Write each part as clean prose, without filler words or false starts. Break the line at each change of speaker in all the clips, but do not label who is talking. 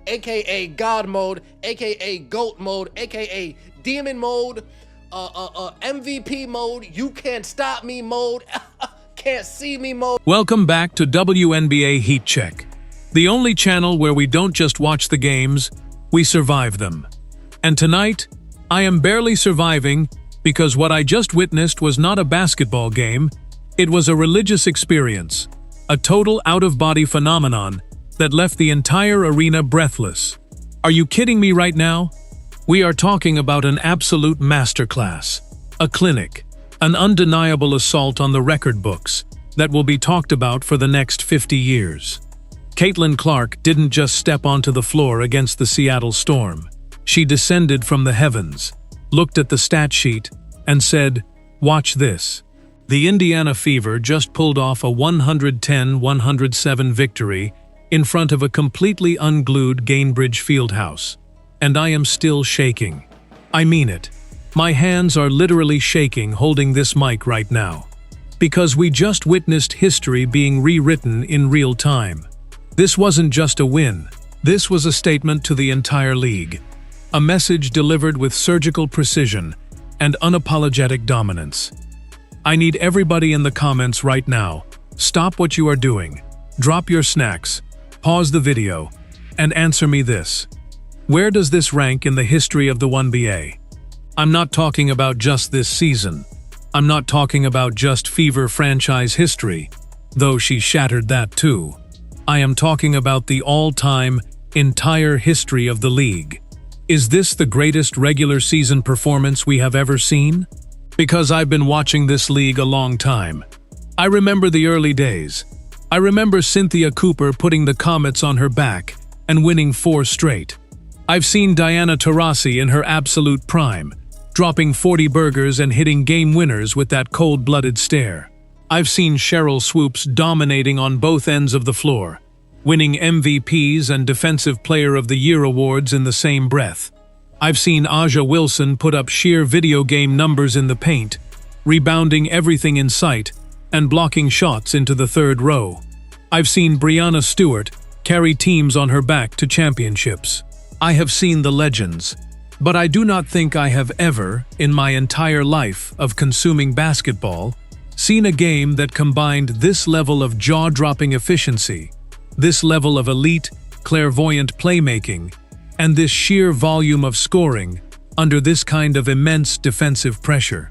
aka God mode, aka GOAT mode, aka Demon mode, MVP mode, you can't stop me mode, can't see me mode.
Welcome back to Wnba Heat Check, the only channel where we don't just watch the games, we survive them. And tonight, I am barely surviving because what I just witnessed was not a basketball game, it was a religious experience, a total out-of-body phenomenon that left the entire arena breathless. Are you kidding me right now? We are talking about an absolute masterclass, a clinic, an undeniable assault on the record books that will be talked about for the next 50 years. Caitlin Clark didn't just step onto the floor against the Seattle Storm. She descended from the heavens, looked at the stat sheet, and said, "Watch this." The Indiana Fever just pulled off a 110-107 victory in front of a completely unglued Gainbridge Fieldhouse. And I am still shaking. I mean it. My hands are literally shaking holding this mic right now. Because we just witnessed history being rewritten in real time. This wasn't just a win. This was a statement to the entire league. A message delivered with surgical precision and unapologetic dominance. I need everybody in the comments right now. Stop what you are doing. Drop your snacks. Pause the video. And answer me this. Where does this rank in the history of the Wnba? I'm not talking about just this season. I'm not talking about just Fever franchise history, though she shattered that too. I am talking about the all-time, entire history of the league. Is this the greatest regular season performance we have ever seen? Because I've been watching this league a long time. I remember the early days. I remember Cynthia Cooper putting the Comets on her back and winning 4 straight. I've seen Diana Taurasi in her absolute prime, dropping 40 burgers and hitting game winners with that cold-blooded stare. I've seen Cheryl Swoops dominating on both ends of the floor, winning MVPs and Defensive Player of the Year awards in the same breath. I've seen Aja Wilson put up sheer video game numbers in the paint, rebounding everything in sight and blocking shots into the third row. I've seen Breanna Stewart carry teams on her back to championships. I have seen the legends, but I do not think I have ever, in my entire life of consuming basketball, seen a game that combined this level of jaw-dropping efficiency, this level of elite, clairvoyant playmaking, and this sheer volume of scoring under this kind of immense defensive pressure.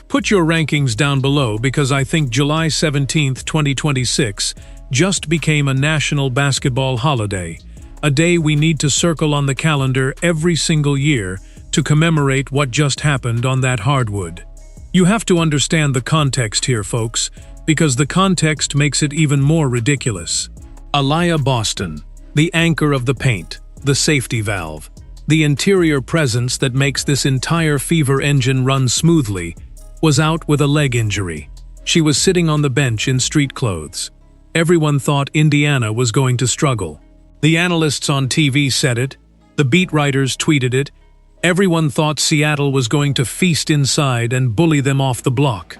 Put your rankings down below because I think July 17, 2026 just became a national basketball holiday, a day we need to circle on the calendar every single year to commemorate what just happened on that hardwood. You have to understand the context here, folks, because the context makes it even more ridiculous. Aliyah Boston, the anchor of the paint, the safety valve, the interior presence that makes this entire Fever engine run smoothly, was out with a leg injury. She was sitting on the bench in street clothes. Everyone thought Indiana was going to struggle. The analysts on TV said it, the beat writers tweeted it, everyone thought Seattle was going to feast inside and bully them off the block.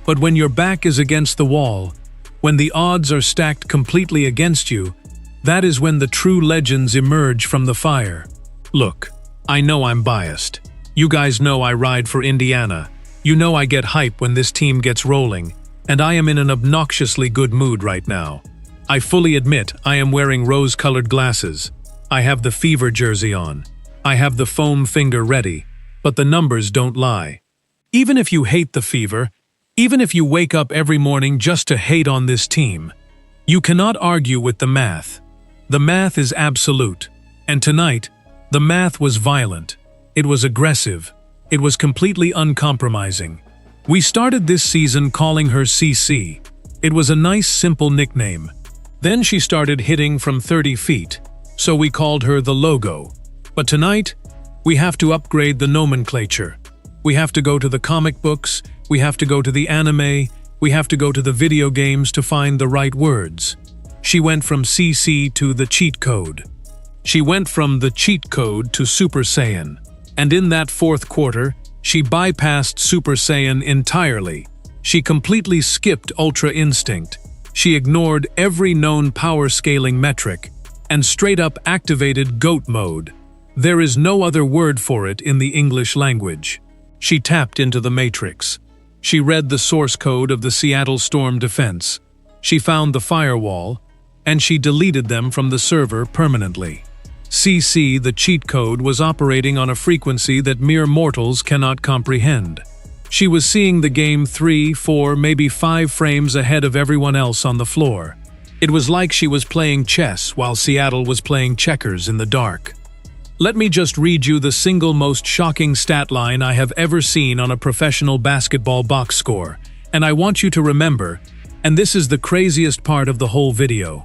But when your back is against the wall, when the odds are stacked completely against you, that is when the true legends emerge from the fire. Look, I know I'm biased. You guys know I ride for Indiana. You know I get hype when this team gets rolling, and I am in an obnoxiously good mood right now. I fully admit I am wearing rose-colored glasses. I have the Fever jersey on. I have the foam finger ready, but the numbers don't lie. Even if you hate the Fever, even if you wake up every morning just to hate on this team, you cannot argue with the math. The math is absolute, and tonight, the math was violent. It was aggressive. It was completely uncompromising. We started this season calling her CC. It was a nice, simple nickname. Then she started hitting from 30 feet, so we called her the Logo. But tonight, we have to upgrade the nomenclature. We have to go to the comic books, we have to go to the anime, we have to go to the video games to find the right words. She went from CC to the cheat code. She went from the cheat code to Super Saiyan. And in that fourth quarter, she bypassed Super Saiyan entirely. She completely skipped Ultra Instinct. She ignored every known power scaling metric. and straight-up activated GOAT mode. There is no other word for it in the English language. She tapped into the Matrix. She read the source code of the Seattle Storm defense. She found the firewall, and she deleted them from the server permanently. CC, the cheat code, was operating on a frequency that mere mortals cannot comprehend. She was seeing the game 3, 4, maybe 5 frames ahead of everyone else on the floor. It was like she was playing chess while Seattle was playing checkers in the dark. Let me just read you the single most shocking stat line I have ever seen on a professional basketball box score, and I want you to remember, and this is the craziest part of the whole video.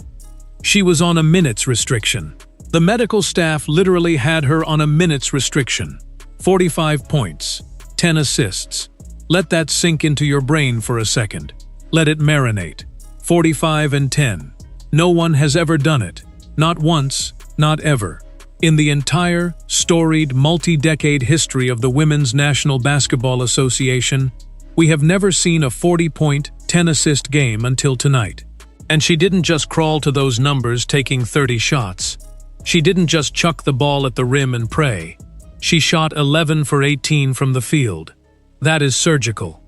She was on a minutes restriction. The medical staff literally had her on a minutes restriction. 45 points, 10 assists. Let that sink into your brain for a second. Let it marinate. 45 and 10. No one has ever done it. Not once, not ever. In the entire, storied, multi-decade history of the Women's National Basketball Association, we have never seen a 40-point, 10-assist game until tonight. And she didn't just crawl to those numbers taking 30 shots. She didn't just chuck the ball at the rim and pray. She shot 11 for 18 from the field. That is surgical.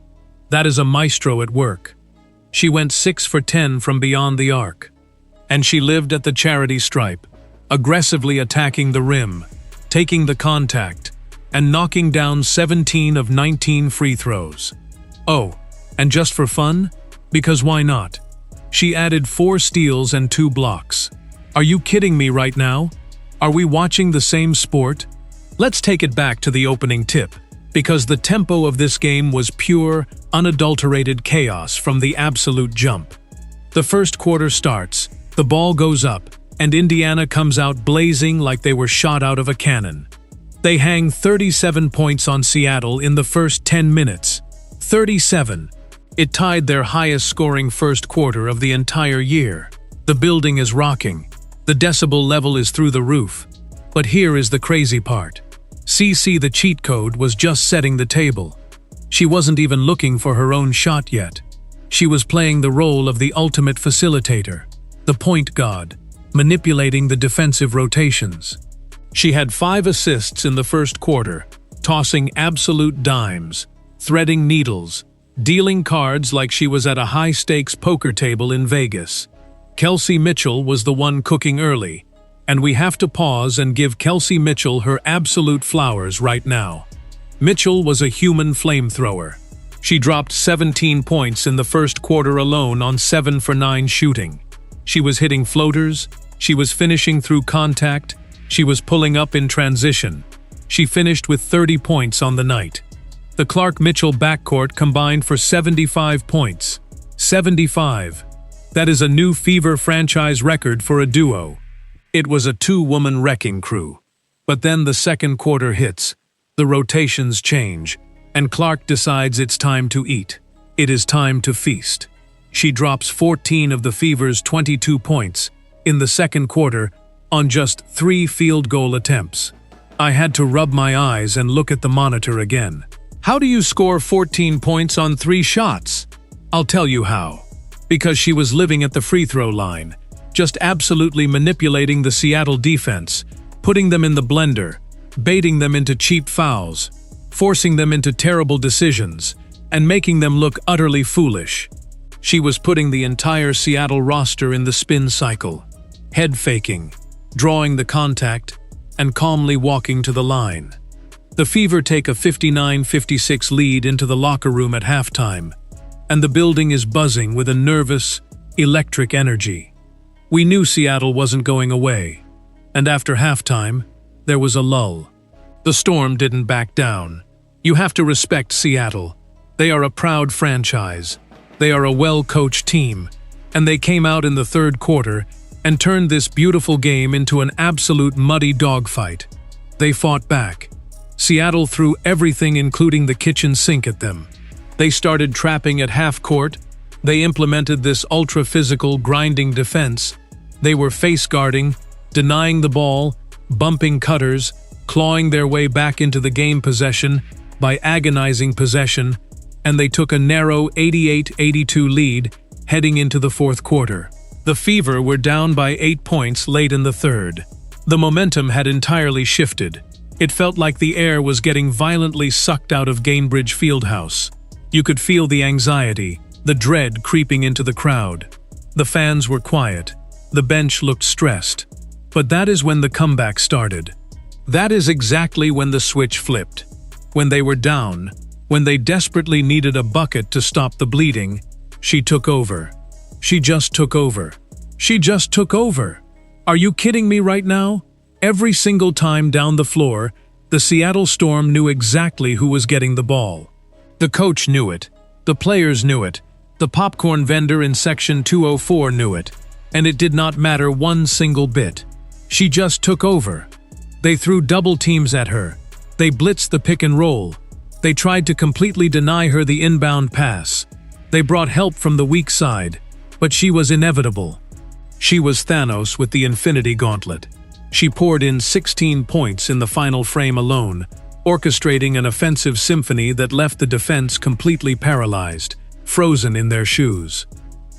That is a maestro at work. She went 6 for 10 from beyond the arc. And she lived at the charity stripe, aggressively attacking the rim, taking the contact, and knocking down 17 of 19 free throws. Oh, and just for fun? Because why not? She added 4 steals and 2 blocks. Are you kidding me right now? Are we watching the same sport? Let's take it back to the opening tip, because the tempo of this game was pure, unadulterated chaos from the absolute jump. The first quarter starts, the ball goes up, and Indiana comes out blazing like they were shot out of a cannon. They hang 37 points on Seattle in the first 10 minutes. 37. It tied their highest-scoring first quarter of the entire year. The building is rocking. The decibel level is through the roof. But here is the crazy part. CC, the cheat code, was just setting the table. She wasn't even looking for her own shot yet. She was playing the role of the ultimate facilitator, the point guard, manipulating the defensive rotations. She had 5 assists in the first quarter, tossing absolute dimes, threading needles, dealing cards like she was at a high-stakes poker table in Vegas. Kelsey Mitchell was the one cooking early, and we have to pause and give Kelsey Mitchell her absolute flowers right now. Mitchell was a human flamethrower. She dropped 17 points in the first quarter alone on 7 for 9 shooting. She was hitting floaters, she was finishing through contact, she was pulling up in transition. She finished with 30 points on the night. The Clark-Mitchell backcourt combined for 75 points. 75. That is a new Fever franchise record for a duo. It was a 2-woman wrecking crew. But then the second quarter hits, the rotations change, and Clark decides it's time to eat. It is time to feast. She drops 14 of the Fever's 22 points in the second quarter on just 3 field goal attempts. I had to rub my eyes and look at the monitor again. How do you score 14 points on 3 shots? I'll tell you how. Because she was living at the free throw line, just absolutely manipulating the Seattle defense, putting them in the blender, baiting them into cheap fouls, forcing them into terrible decisions, and making them look utterly foolish. She was putting the entire Seattle roster in the spin cycle, head faking, drawing the contact, and calmly walking to the line. The Fever take a 59-56 lead into the locker room at halftime, and the building is buzzing with a nervous, electric energy. We knew Seattle wasn't going away, and after halftime, there was a lull. The Storm didn't back down. You have to respect Seattle. They are a proud franchise. They are a well-coached team, and they came out in the third quarter and turned this beautiful game into an absolute muddy dogfight. They fought back. Seattle threw everything, including the kitchen sink, at them. They started trapping at half court. They implemented this ultra-physical, grinding defense. They were face-guarding, denying the ball, bumping cutters, clawing their way back into the game possession by agonizing possession, and they took a narrow 88-82 lead heading into the fourth quarter. The Fever were down by 8 points late in the third. The momentum had entirely shifted. It felt like the air was getting violently sucked out of Gainbridge Fieldhouse. You could feel the anxiety, the dread creeping into the crowd. The fans were quiet. The bench looked stressed. But that is when the comeback started. That is exactly when the switch flipped. When they were down, when they desperately needed a bucket to stop the bleeding, she took over. She just took over. She just took over. Are you kidding me right now? Every single time down the floor, the Seattle Storm knew exactly who was getting the ball. The coach knew it. The players knew it. The popcorn vendor in section 204 knew it. And it did not matter one single bit. She just took over. They threw double teams at her. They blitzed the pick and roll. They tried to completely deny her the inbound pass. They brought help from the weak side, but she was inevitable. She was Thanos with the Infinity Gauntlet. She poured in 16 points in the final frame alone, orchestrating an offensive symphony that left the defense completely paralyzed, frozen in their shoes.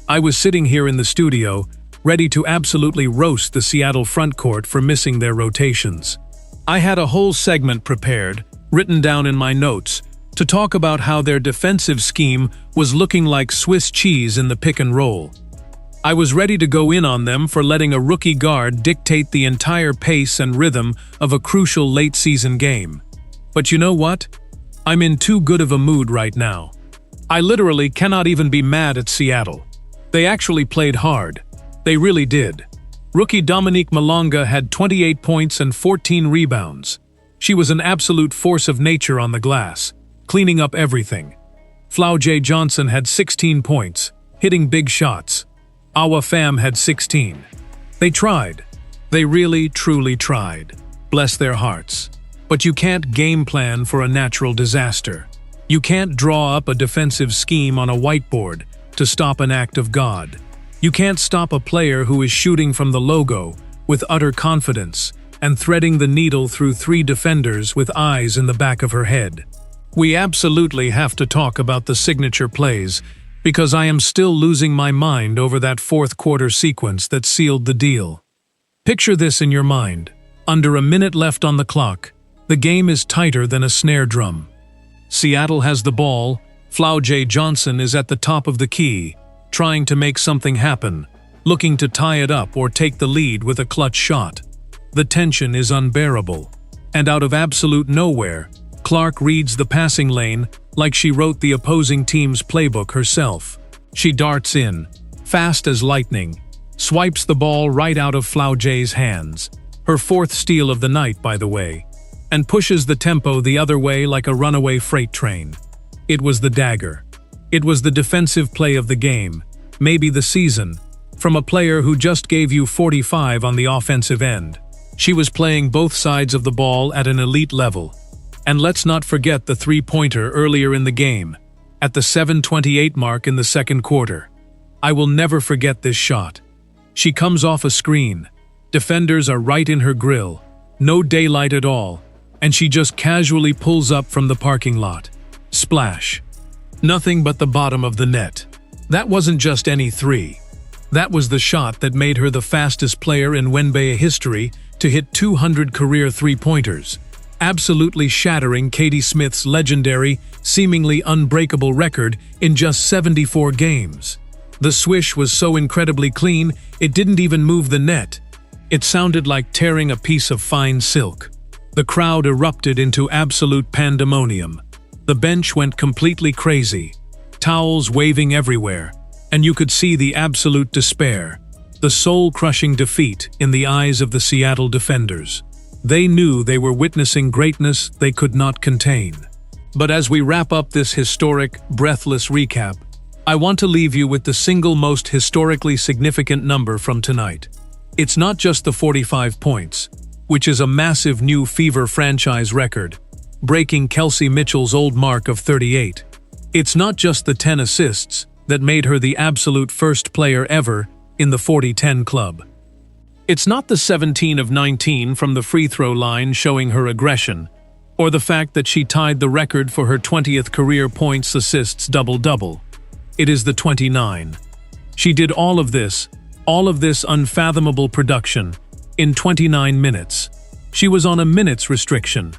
I was sitting here in the studio, ready to absolutely roast the Seattle frontcourt for missing their rotations. I had a whole segment prepared, written down in my notes, to talk about how their defensive scheme was looking like Swiss cheese in the pick and roll. I was ready to go in on them for letting a rookie guard dictate the entire pace and rhythm of a crucial late-season game. But you know what? I'm in too good of a mood right now. I literally cannot even be mad at Seattle. They actually played hard. They really did. Rookie Dominique Malonga had 28 points and 14 rebounds. She was an absolute force of nature on the glass, cleaning up everything. Flau'Jae Johnson had 16 points, hitting big shots. Wnba had 16. They tried. They really, truly tried. Bless their hearts. But you can't game plan for a natural disaster. You can't draw up a defensive scheme on a whiteboard to stop an act of God. You can't stop a player who is shooting from the logo with utter confidence and threading the needle through 3 defenders with eyes in the back of her head. We absolutely have to talk about the signature plays, because I am still losing my mind over that fourth quarter sequence that sealed the deal. Picture this in your mind. Under a minute left on the clock, the game is tighter than a snare drum. Seattle has the ball. Flau'Jae Johnson is at the top of the key, trying to make something happen, looking to tie it up or take the lead with a clutch shot. The tension is unbearable. And out of absolute nowhere, Clark reads the passing lane like she wrote the opposing team's playbook herself. She darts in, fast as lightning, swipes the ball right out of Flau'Jae's hands, her 4th steal of the night, by the way, and pushes the tempo the other way like a runaway freight train. It was the dagger. It was the defensive play of the game, maybe the season, from a player who just gave you 45 on the offensive end. She was playing both sides of the ball at an elite level. And let's not forget the 3-pointer earlier in the game, at the 7:28 mark in the second quarter. I will never forget this shot. She comes off a screen. Defenders are right in her grill, no daylight at all, and she just casually pulls up from the parking lot. Splash. Nothing but the bottom of the net. That wasn't just any 3. That was the shot that made her the fastest player in Wnba history to hit 200 career 3-pointers, absolutely shattering Katie Smith's legendary, seemingly unbreakable record in just 74 games. The swish was so incredibly clean, it didn't even move the net. It sounded like tearing a piece of fine silk. The crowd erupted into absolute pandemonium. The bench went completely crazy, towels waving everywhere, and you could see the absolute despair, the soul-crushing defeat in the eyes of the Seattle defenders. They knew they were witnessing greatness they could not contain. But as we wrap up this historic, breathless recap, I want to leave you with the single most historically significant number from tonight. It's not just the 45 points, which is a massive new Fever franchise record, breaking Kelsey Mitchell's old mark of 38. It's not just the 10 assists that made her the absolute first player ever in the 40-10 club. It's not the 17 of 19 from the free throw line showing her aggression, or the fact that she tied the record for her 20th career points assists double-double. It is the 29. She did all of this All of this unfathomable production in 29 minutes. She was on a minutes restriction.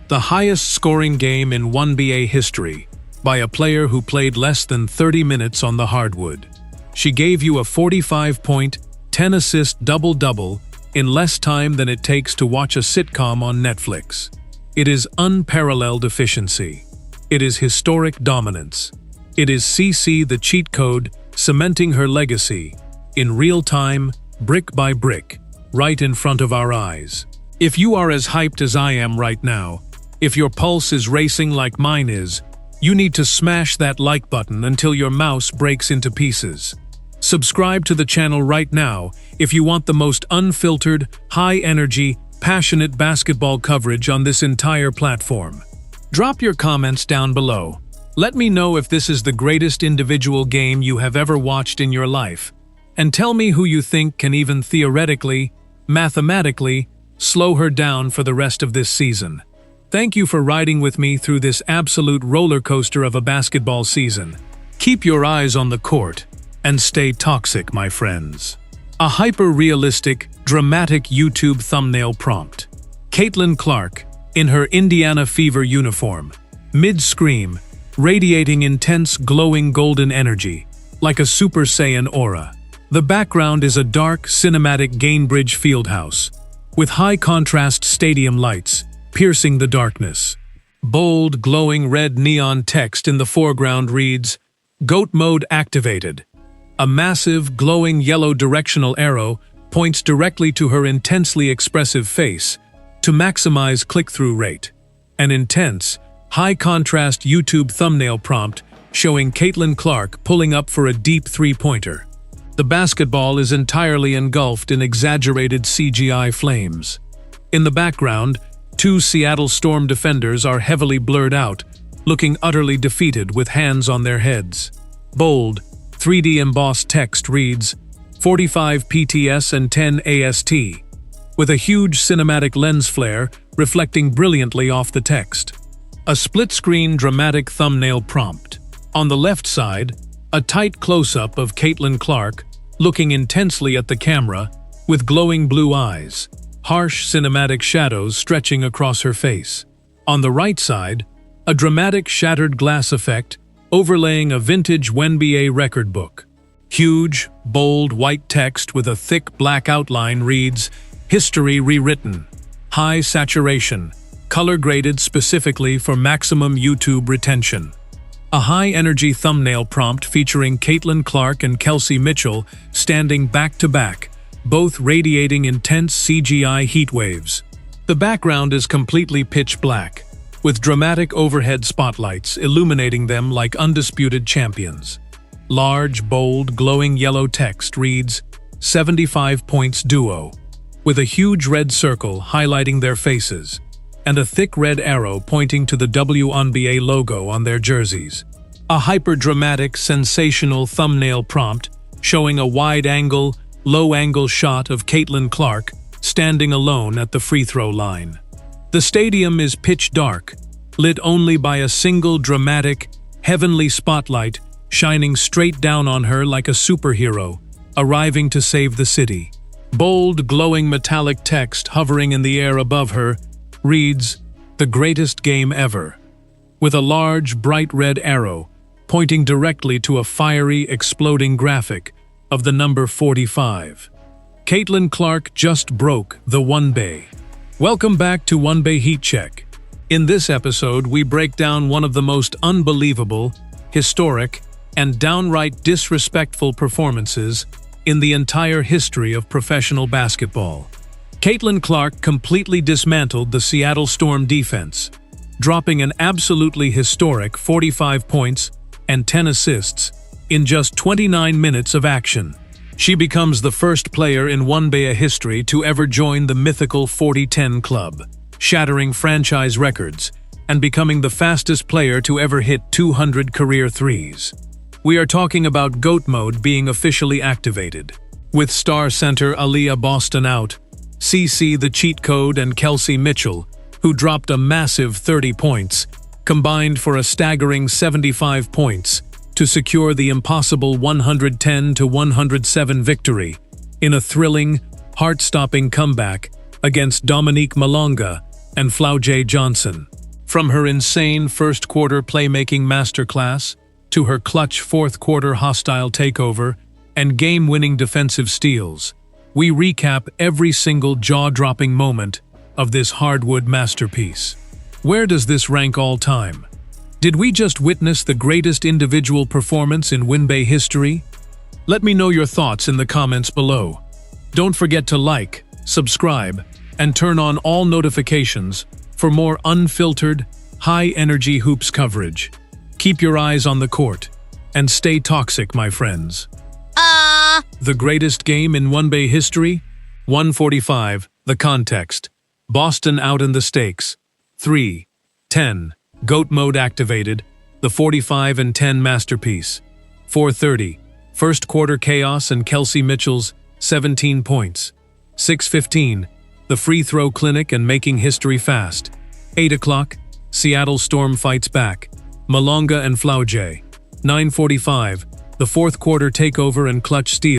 The highest scoring game in Wnba history by a player who played less than 30 minutes on the hardwood. She gave you a 45-point, 10-assist double-double in less time than it takes to watch a sitcom on Netflix. It is unparalleled efficiency. It is historic dominance. It is CC the cheat code cementing her legacy in real time, brick by brick, right in front of our eyes. If you are as hyped as I am right now, if your pulse is racing like mine is, you need to smash that like button until your mouse breaks into pieces. Subscribe to the channel right now if you want the most unfiltered, high-energy, passionate basketball coverage on this entire platform. Drop your comments down below. Let me know if this is the greatest individual game you have ever watched in your life. And tell me who you think can even theoretically, mathematically, slow her down for the rest of this season. Thank you for riding with me through this absolute roller coaster of a basketball season. Keep your eyes on the court and stay toxic, my friends. A hyper-realistic, dramatic YouTube thumbnail prompt. Caitlin Clark, in her Indiana Fever uniform, mid-scream, radiating intense glowing golden energy, like a Super Saiyan aura. The background is a dark, cinematic Gainbridge fieldhouse, with high-contrast stadium lights piercing the darkness. Bold, glowing red neon text in the foreground reads, "GOAT mode activated." A massive, glowing yellow directional arrow points directly to her intensely expressive face to maximize click-through rate. An intense, high-contrast YouTube thumbnail prompt showing Caitlin Clark pulling up for a deep three-pointer. The basketball is entirely engulfed in exaggerated CGI flames. In the background, two Seattle Storm defenders are heavily blurred out, looking utterly defeated with hands on their heads. Bold, 3D embossed text reads, 45 PTS and 10 AST, with a huge cinematic lens flare reflecting brilliantly off the text. A split-screen dramatic thumbnail prompt. On the left side, a tight close-up of Caitlin Clark looking intensely at the camera with glowing blue eyes, harsh cinematic shadows stretching across her face. On the right side, a dramatic shattered glass effect overlaying a vintage Wnba record book. Huge, bold white text with a thick black outline reads, "History rewritten." High saturation, color-graded specifically for maximum YouTube retention. A high-energy thumbnail prompt featuring Caitlin Clark and Kelsey Mitchell standing back-to-back, both radiating intense CGI heat waves. The background is completely pitch black, with dramatic overhead spotlights illuminating them like undisputed champions. Large, bold, glowing yellow text reads, 75 points duo, with a huge red circle highlighting their faces, and a thick red arrow pointing to the Wnba logo on their jerseys. A hyper-dramatic, sensational thumbnail prompt showing a wide-angle, low-angle shot of Caitlin Clark standing alone at the free throw line. The stadium is pitch dark, lit only by a single dramatic, heavenly spotlight shining straight down on her like a superhero, arriving to save the city. Bold, glowing metallic text hovering in the air above her reads, "The greatest game ever," with a large, bright red arrow pointing directly to a fiery, exploding graphic of the number 45. Caitlin Clark just broke the Wnba. Welcome back to Wnba Heat Check. In this episode, we break down one of the most unbelievable, historic, and downright disrespectful performances in the entire history of professional basketball. Caitlin Clark completely dismantled the Seattle Storm defense, dropping an absolutely historic 45 points and 10 assists in just 29 minutes of action. She becomes the first player in Wnba history to ever join the mythical 40-10 club, shattering franchise records and becoming the fastest player to ever hit 200 career threes. We are talking about GOAT mode being officially activated. With star center Aaliyah Boston out, CC the cheat code and Kelsey Mitchell, who dropped a massive 30 points, combined for a staggering 75 points to secure the impossible 110-107 victory in a thrilling, heart-stopping comeback against Dominique Malonga and Flau'Jae Johnson. From her insane first-quarter playmaking masterclass to her clutch fourth-quarter hostile takeover and game-winning defensive steals, we recap every single jaw-dropping moment of this hardwood masterpiece. Where does this rank all time? Did we just witness the greatest individual performance in Wnba history? Let me know your thoughts in the comments below. Don't forget to like, subscribe, and turn on all notifications for more unfiltered, high-energy hoops coverage. Keep your eyes on the court, and stay toxic, my friends. The greatest game in Wnba history? 145, the context. Boston out in the stakes. 3:10, GOAT mode activated, the 45-10 masterpiece. 4:30, first quarter chaos and Kelsey Mitchell's 17 points. 6:15, the free throw clinic and making history fast. 8 o'clock, Seattle Storm fights back. Malonga and Flau'Jae. 9:45, the fourth quarter takeover and clutch steal.